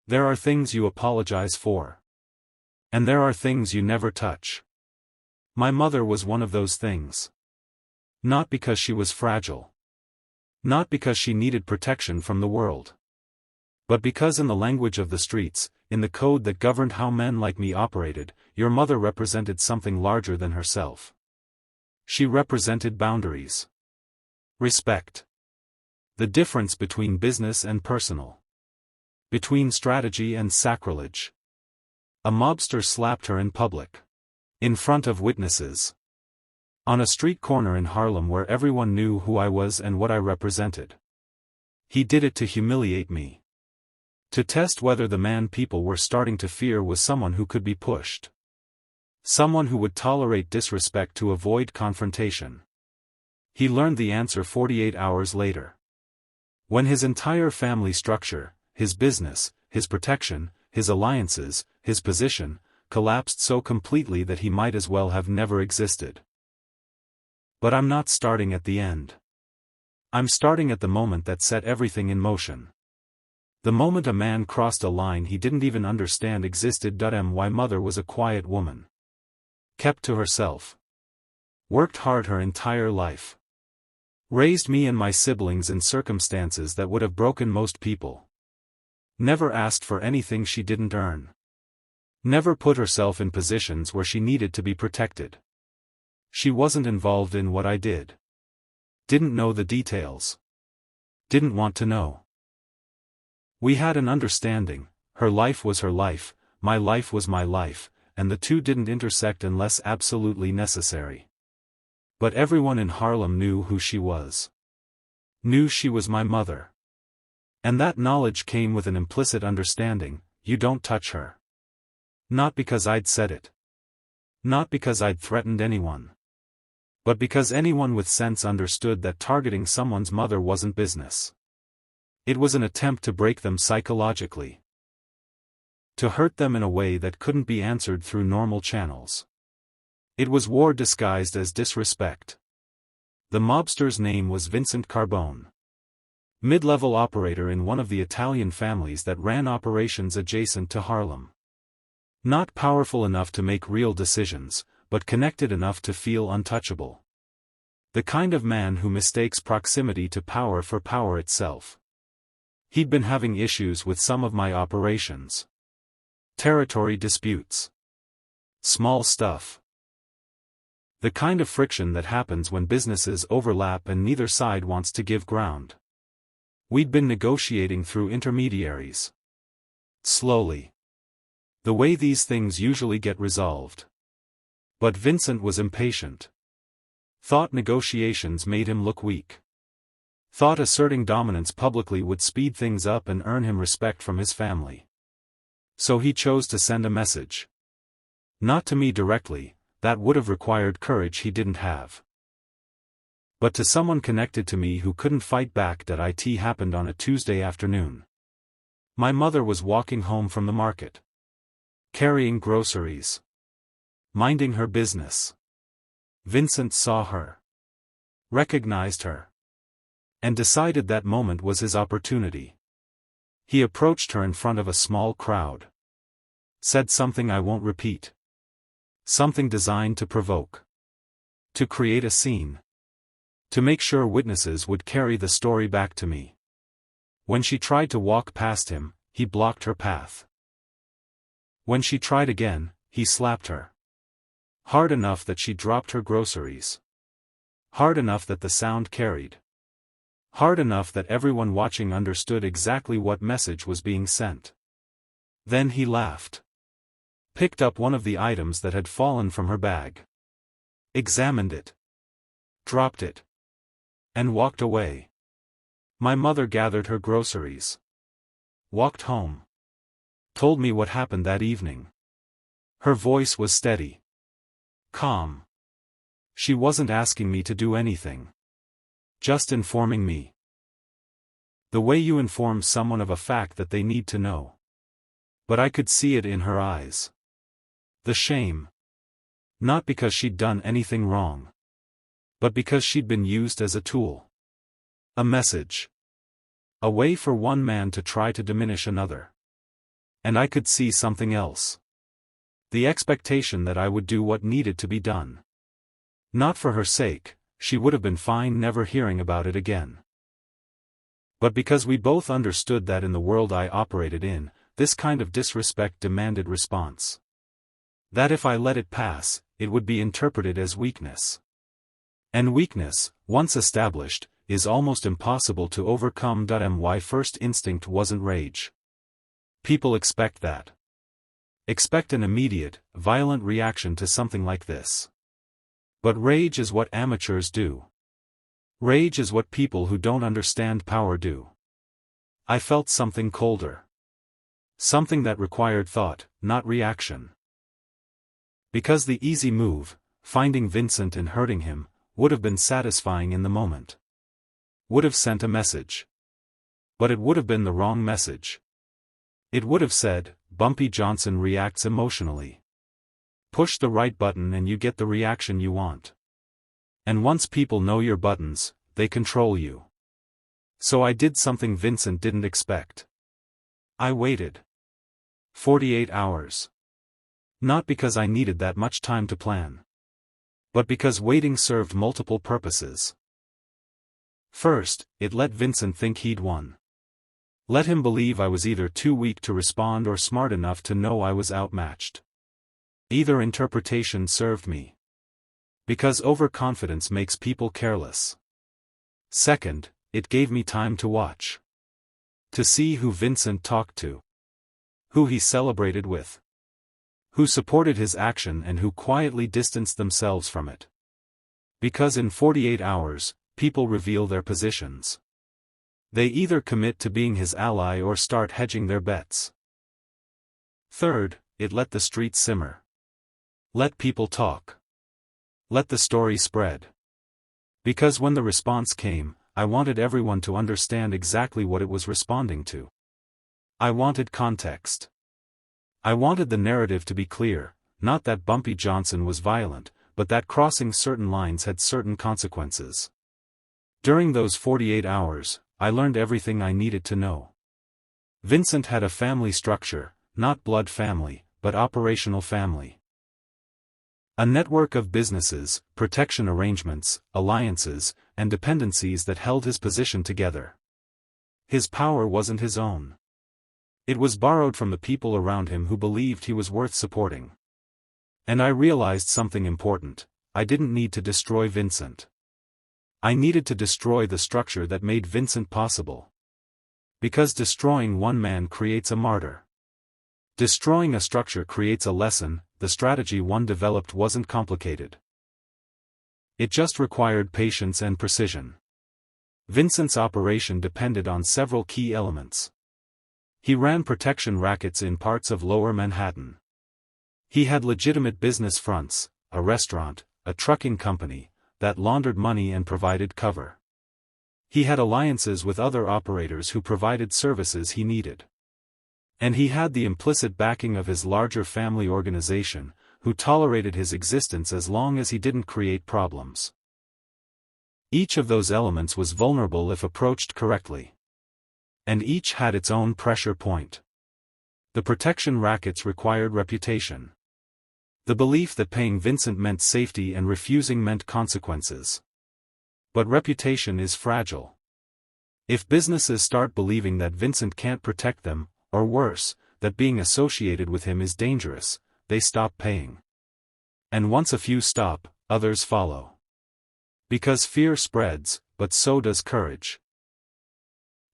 There are things you apologize for. And there are things you never touch. My mother was one of those things. Not because she was fragile. Not because she needed protection from the world. But because in the language of the streets, in the code that governed how men like me operated, your mother represented something larger than herself. She represented boundaries. Respect. The difference between business and personal. Between strategy and sacrilege. A mobster slapped her in public. In front of witnesses. On a street corner in Harlem where everyone knew who I was and what I represented. He did it to humiliate me. To test whether the man people were starting to fear was someone who could be pushed. Someone who would tolerate disrespect to avoid confrontation. He learned the answer 48 hours later. When his entire family structure, his business, his protection, his alliances, his position, collapsed so completely that he might as well have never existed. But I'm not starting at the end. I'm starting at the moment that set everything in motion. The moment a man crossed a line he didn't even understand existed. My mother was a quiet woman. Kept to herself. Worked hard her entire life. Raised me and my siblings in circumstances that would have broken most people. Never asked for anything she didn't earn. Never put herself in positions where she needed to be protected. She wasn't involved in what I did. Didn't know the details. Didn't want to know. We had an understanding, her life was her life, my life was my life, and the two didn't intersect unless absolutely necessary. But everyone in Harlem knew who she was. Knew she was my mother. And that knowledge came with an implicit understanding, you don't touch her. Not because I'd said it. Not because I'd threatened anyone. But because anyone with sense understood that targeting someone's mother wasn't business. It was an attempt to break them psychologically. To hurt them in a way that couldn't be answered through normal channels. It was war disguised as disrespect. The mobster's name was Vincent Carbone. Mid-level operator in one of the Italian families that ran operations adjacent to Harlem. Not powerful enough to make real decisions, but connected enough to feel untouchable. The kind of man who mistakes proximity to power for power itself. He'd been having issues with some of my operations. Territory disputes. Small stuff. The kind of friction that happens when businesses overlap and neither side wants to give ground. We'd been negotiating through intermediaries. Slowly. The way these things usually get resolved. But Vincent was impatient. Thought negotiations made him look weak. Thought asserting dominance publicly would speed things up and earn him respect from his family. So he chose to send a message. Not to me directly, that would have required courage he didn't have. But to someone connected to me who couldn't fight back. It happened on a Tuesday afternoon. My mother was walking home from the market. Carrying groceries. Minding her business. Vincent saw her. Recognized her. And decided that moment was his opportunity. He approached her in front of a small crowd. Said something I won't repeat. Something designed to provoke. To create a scene. To make sure witnesses would carry the story back to me. When she tried to walk past him, he blocked her path. When she tried again, he slapped her. Hard enough that she dropped her groceries. Hard enough that the sound carried. Hard enough that everyone watching understood exactly what message was being sent. Then he laughed. Picked up one of the items that had fallen from her bag. Examined it. Dropped it. And walked away. My mother gathered her groceries. Walked home. Told me what happened that evening. Her voice was steady. Calm. She wasn't asking me to do anything. Just informing me. The way you inform someone of a fact that they need to know. But I could see it in her eyes. The shame. Not because she'd done anything wrong. But because she'd been used as a tool. A message. A way for one man to try to diminish another. And I could see something else. The expectation that I would do what needed to be done. Not for her sake, she would have been fine never hearing about it again. But because we both understood that in the world I operated in, this kind of disrespect demanded response. That if I let it pass, it would be interpreted as weakness. And weakness, once established, is almost impossible to overcome. My first instinct wasn't rage. People expect that. Expect an immediate, violent reaction to something like this. But rage is what amateurs do. Rage is what people who don't understand power do. I felt something colder. Something that required thought, not reaction. Because the easy move, finding Vincent and hurting him, would have been satisfying in the moment. Would have sent a message. But it would have been the wrong message. It would have said, Bumpy Johnson reacts emotionally. Push the right button and you get the reaction you want. And once people know your buttons, they control you. So I did something Vincent didn't expect. I waited. 48 hours. Not because I needed that much time to plan. But because waiting served multiple purposes. First, it let Vincent think he'd won. Let him believe I was either too weak to respond or smart enough to know I was outmatched. Either interpretation served me. Because overconfidence makes people careless. Second, it gave me time to watch. To see who Vincent talked to. Who he celebrated with. Who supported his action and who quietly distanced themselves from it. Because in 48 hours, people reveal their positions. They either commit to being his ally or start hedging their bets. Third, it let the street simmer. Let people talk. Let the story spread. Because when the response came, I wanted everyone to understand exactly what it was responding to. I wanted context. I wanted the narrative to be clear, not that Bumpy Johnson was violent, but that crossing certain lines had certain consequences. During those 48 hours, I learned everything I needed to know. Vincent had a family structure, not blood family, but operational family. A network of businesses, protection arrangements, alliances, and dependencies that held his position together. His power wasn't his own. It was borrowed from the people around him who believed he was worth supporting. And I realized something important: I didn't need to destroy Vincent. I needed to destroy the structure that made Vincent possible. Because destroying one man creates a martyr. Destroying a structure creates a lesson. The strategy one developed wasn't complicated. It just required patience and precision. Vincent's operation depended on several key elements. He ran protection rackets in parts of Lower Manhattan. He had legitimate business fronts, a restaurant, a trucking company, that laundered money and provided cover. He had alliances with other operators who provided services he needed. And he had the implicit backing of his larger family organization, who tolerated his existence as long as he didn't create problems. Each of those elements was vulnerable if approached correctly. And each had its own pressure point. The protection rackets required reputation. The belief that paying Vincent meant safety and refusing meant consequences. But reputation is fragile. If businesses start believing that Vincent can't protect them, or worse, that being associated with him is dangerous, they stop paying. And once a few stop, others follow. Because fear spreads, but so does courage.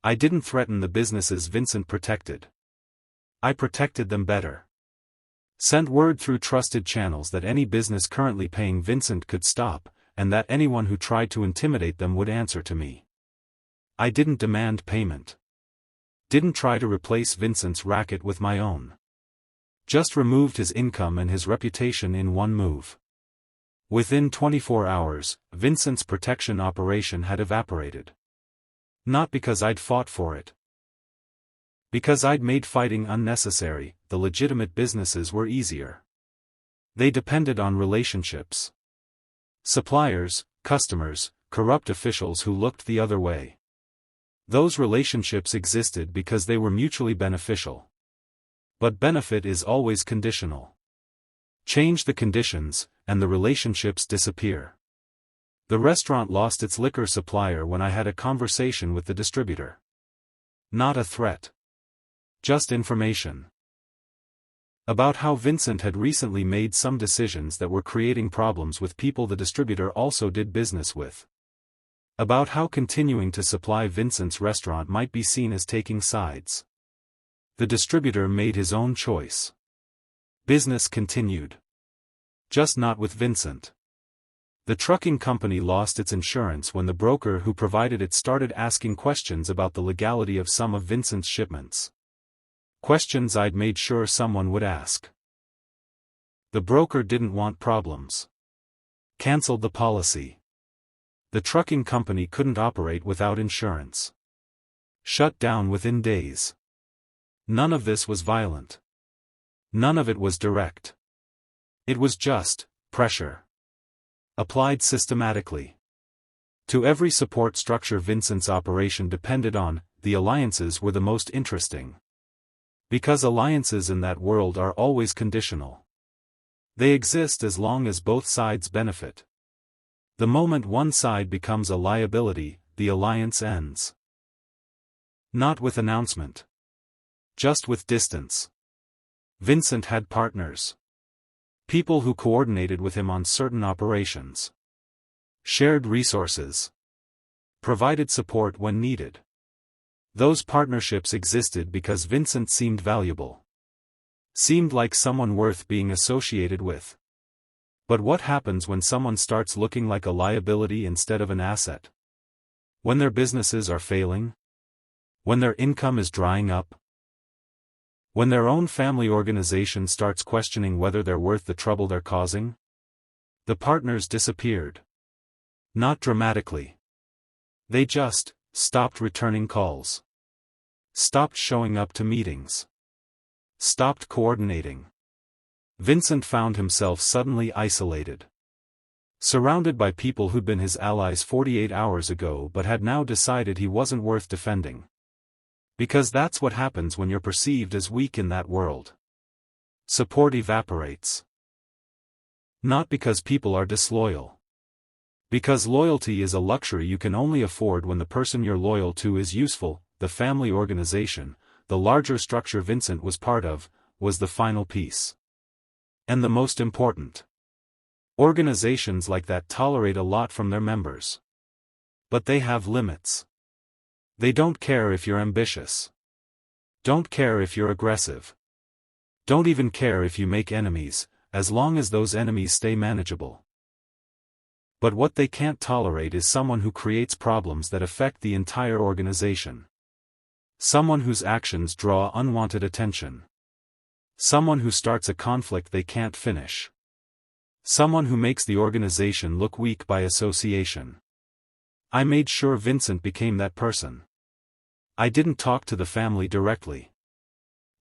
I didn't threaten the businesses Vincent protected. I protected them better. Sent word through trusted channels that any business currently paying Vincent could stop, and that anyone who tried to intimidate them would answer to me. I didn't demand payment. Didn't try to replace Vincent's racket with my own. Just removed his income and his reputation in one move. Within 24 hours, Vincent's protection operation had evaporated. Not because I'd fought for it. Because I'd made fighting unnecessary. The legitimate businesses were easier. They depended on relationships. Suppliers, customers, corrupt officials who looked the other way. Those relationships existed because they were mutually beneficial. But benefit is always conditional. Change the conditions, and the relationships disappear. The restaurant lost its liquor supplier when I had a conversation with the distributor. Not a threat. Just information. About how Vincent had recently made some decisions that were creating problems with people the distributor also did business with. About how continuing to supply Vincent's restaurant might be seen as taking sides. The distributor made his own choice. Business continued. Just not with Vincent. The trucking company lost its insurance when the broker who provided it started asking questions about the legality of some of Vincent's shipments. Questions I'd made sure someone would ask. The broker didn't want problems. Cancelled the policy. The trucking company couldn't operate without insurance. Shut down within days. None of this was violent. None of it was direct. It was just pressure. Applied systematically. To every support structure Vincent's operation depended on, the alliances were the most interesting. Because alliances in that world are always conditional. They exist as long as both sides benefit. The moment one side becomes a liability, the alliance ends. Not with announcement. Just with distance. Vincent had partners. People who coordinated with him on certain operations. Shared resources. Provided support when needed. Those partnerships existed because Vincent seemed valuable. Seemed like someone worth being associated with. But what happens when someone starts looking like a liability instead of an asset? When their businesses are failing? When their income is drying up? When their own family organization starts questioning whether they're worth the trouble they're causing? The partners disappeared. Not dramatically. They just stopped returning calls. Stopped showing up to meetings. Stopped coordinating. Vincent found himself suddenly isolated. Surrounded by people who'd been his allies 48 hours ago but had now decided he wasn't worth defending. Because that's what happens when you're perceived as weak in that world. Support evaporates. Not because people are disloyal. Because loyalty is a luxury you can only afford when the person you're loyal to is useful. The family organization, the larger structure Vincent was part of, was the final piece. And the most important. Organizations like that tolerate a lot from their members. But they have limits. They don't care if you're ambitious. Don't care if you're aggressive. Don't even care if you make enemies, as long as those enemies stay manageable. But what they can't tolerate is someone who creates problems that affect the entire organization. Someone whose actions draw unwanted attention. Someone who starts a conflict they can't finish. Someone who makes the organization look weak by association. I made sure Vincent became that person. I didn't talk to the family directly.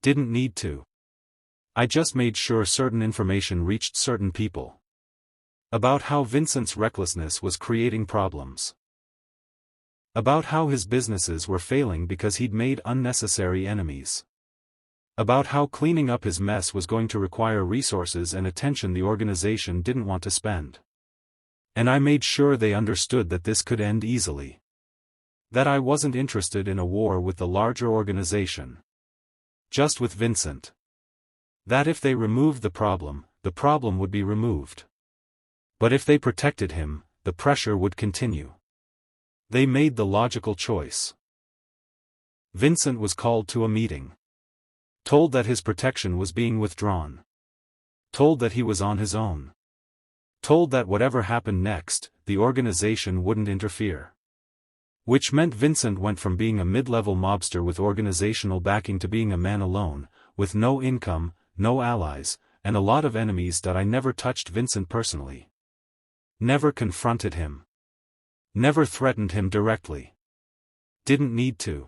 Didn't need to. I just made sure certain information reached certain people. About how Vincent's recklessness was creating problems. About how his businesses were failing because he'd made unnecessary enemies. About how cleaning up his mess was going to require resources and attention the organization didn't want to spend. And I made sure they understood that this could end easily. That I wasn't interested in a war with the larger organization. Just with Vincent. That if they removed the problem would be removed. But if they protected him, the pressure would continue. They made the logical choice. Vincent was called to a meeting. Told that his protection was being withdrawn. Told that he was on his own. Told that whatever happened next, the organization wouldn't interfere. Which meant Vincent went from being a mid-level mobster with organizational backing to being a man alone, with no income, no allies, and a lot of enemies. That I never touched Vincent personally. Never confronted him. Never threatened him directly. Didn't need to.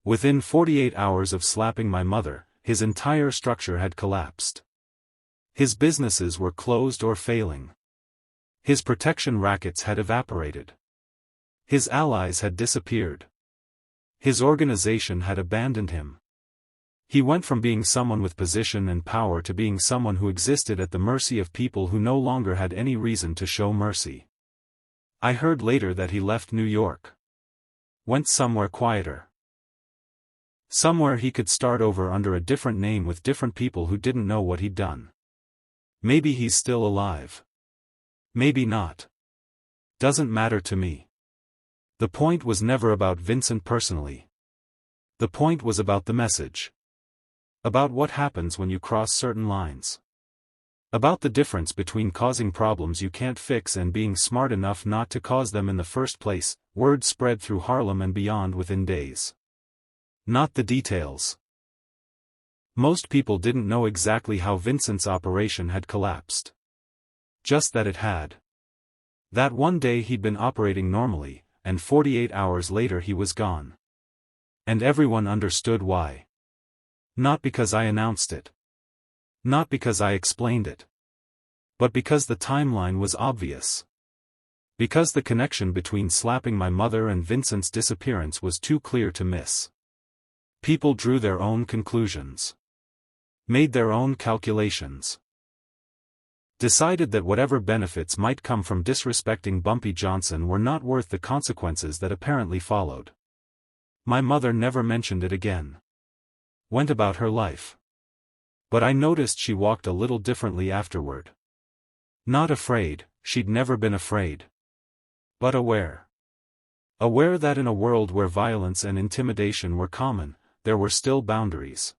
Within 48 hours of slapping my mother, his entire structure had collapsed. His businesses were closed or failing. His protection rackets had evaporated. His allies had disappeared. His organization had abandoned him. He went from being someone with position and power to being someone who existed at the mercy of people who no longer had any reason to show mercy. I heard later that he left New York. Went somewhere quieter. Somewhere he could start over under a different name with different people who didn't know what he'd done. Maybe he's still alive. Maybe not. Doesn't matter to me. The point was never about Vincent personally. The point was about the message. About what happens when you cross certain lines. About the difference between causing problems you can't fix and being smart enough not to cause them in the first place. Word spread through Harlem and beyond within days. Not the details. Most people didn't know exactly how Vincent's operation had collapsed. Just that it had. That one day he'd been operating normally, and 48 hours later he was gone. And everyone understood why. Not because I announced it. Not because I explained it. But because the timeline was obvious. Because the connection between slapping my mother and Vincent's disappearance was too clear to miss. People drew their own conclusions. Made their own calculations. Decided that whatever benefits might come from disrespecting Bumpy Johnson were not worth the consequences that apparently followed. My mother never mentioned it again. Went about her life. But I noticed she walked a little differently afterward. Not afraid, she'd never been afraid. But aware. Aware that in a world where violence and intimidation were common, there were still boundaries.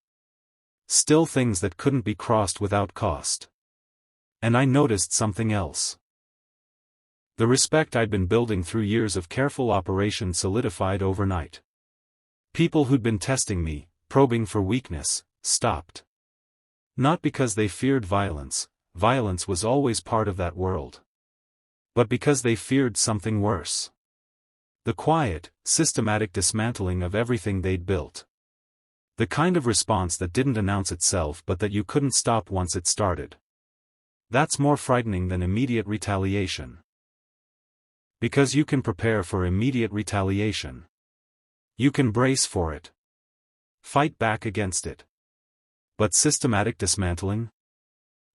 Still things that couldn't be crossed without cost. And I noticed something else. The respect I'd been building through years of careful operation solidified overnight. People who'd been testing me, probing for weakness, stopped. Not because they feared violence, violence was always part of that world. But because they feared something worse. The quiet, systematic dismantling of everything they'd built. The kind of response that didn't announce itself but that you couldn't stop once it started. That's more frightening than immediate retaliation. Because you can prepare for immediate retaliation. You can brace for it. Fight back against it. But systematic dismantling?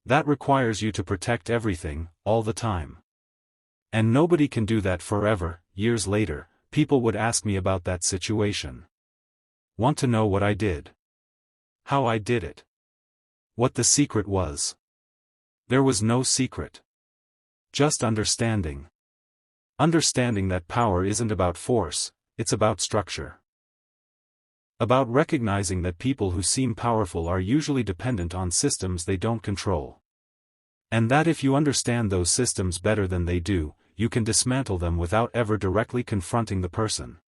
That requires you to protect everything, all the time. And nobody can do that forever. Years later, people would ask me about that situation. Want to know what I did. How I did it. What the secret was. There was no secret. Just understanding. Understanding that power isn't about force, it's about structure. About recognizing that people who seem powerful are usually dependent on systems they don't control. And that if you understand those systems better than they do, you can dismantle them without ever directly confronting the person.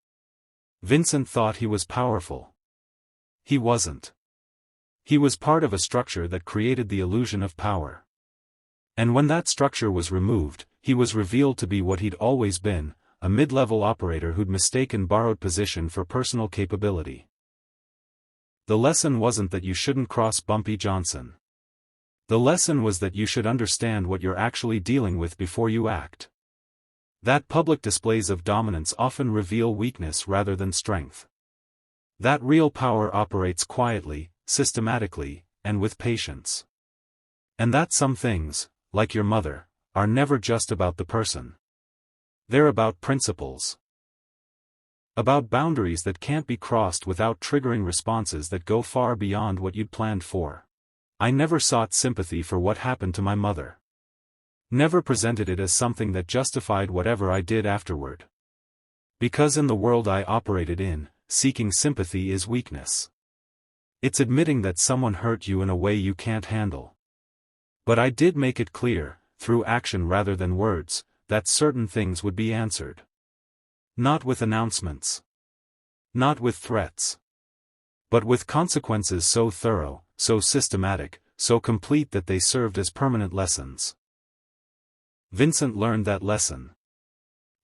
Vincent thought he was powerful. He wasn't. He was part of a structure that created the illusion of power. And when that structure was removed, he was revealed to be what he'd always been, a mid-level operator who'd mistaken borrowed position for personal capability. The lesson wasn't that you shouldn't cross Bumpy Johnson. The lesson was that you should understand what you're actually dealing with before you act. That public displays of dominance often reveal weakness rather than strength. That real power operates quietly, systematically, and with patience. And that some things, like your mother, are never just about the person. They're about principles. About boundaries that can't be crossed without triggering responses that go far beyond what you'd planned for. I never sought sympathy for what happened to my mother. Never presented it as something that justified whatever I did afterward. Because in the world I operated in, seeking sympathy is weakness. It's admitting that someone hurt you in a way you can't handle. But I did make it clear, through action rather than words, that certain things would be answered. Not with announcements. Not with threats. But with consequences so thorough, so systematic, so complete that they served as permanent lessons. Vincent learned that lesson.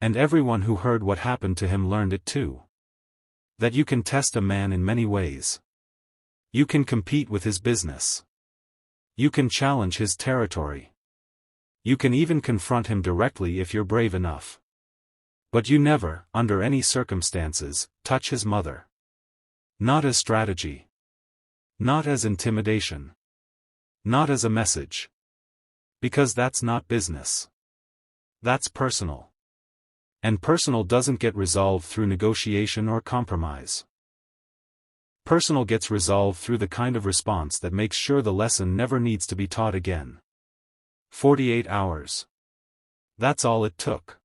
And everyone who heard what happened to him learned it too. That you can test a man in many ways. You can compete with his business. You can challenge his territory. You can even confront him directly if you're brave enough. But you never, under any circumstances, touch his mother. Not as strategy. Not as intimidation. Not as a message. Because that's not business. That's personal. And personal doesn't get resolved through negotiation or compromise. Personal gets resolved through the kind of response that makes sure the lesson never needs to be taught again. 48 hours. That's all it took.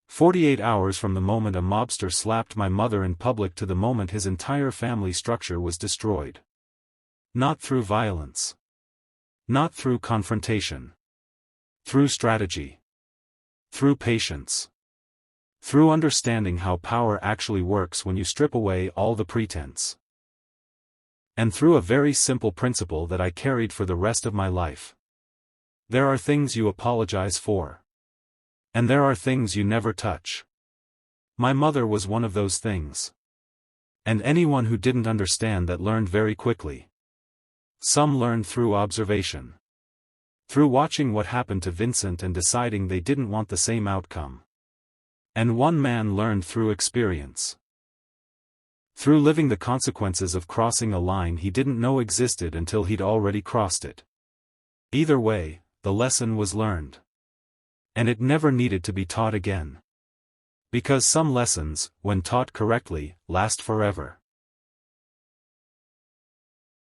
48 hours from the moment a mobster slapped my mother in public to the moment his entire family structure was destroyed. Not through violence. Not through confrontation. Through strategy. Through patience. Through understanding how power actually works when you strip away all the pretense. And through a very simple principle that I carried for the rest of my life. There are things you apologize for. And there are things you never touch. My mother was one of those things. And anyone who didn't understand that learned very quickly. Some learned through observation. Through watching what happened to Vincent and deciding they didn't want the same outcome. And one man learned through experience. Through living the consequences of crossing a line he didn't know existed until he'd already crossed it. Either way, the lesson was learned. And it never needed to be taught again. Because some lessons, when taught correctly, last forever.